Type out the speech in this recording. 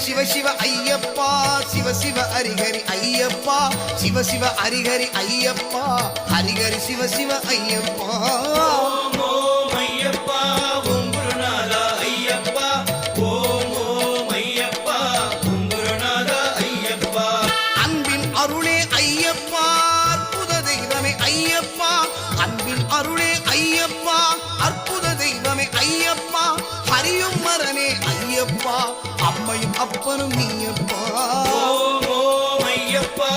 சிவ சிவ ஐயப்பா சிவ சிவ ஹரிஹரி ஐயப்பா சிவ சிவ ஹரிஹரி ஐயப்பா ஹரிஹரி சிவ சிவ ஐயப்பா ஓம் ஓம் ஐயப்பா ஓம் குருநாதா ஐயப்பா ஓம் ஓம் ஐயப்பா ஓம் குருநாதா ஐயப்பா அன்பின் அருளே ஐயப்பா அற்புத தெய்வமே ஐயப்பா அன்பின் அருளே ஐயப்பா அற்புத தெய்வமே ஐயப்பா ஹரியும் மரனே ஐயப்பா அம்மையும் அப்பனும் நீயப்பா ஓம் ஓம் ஐயப்பா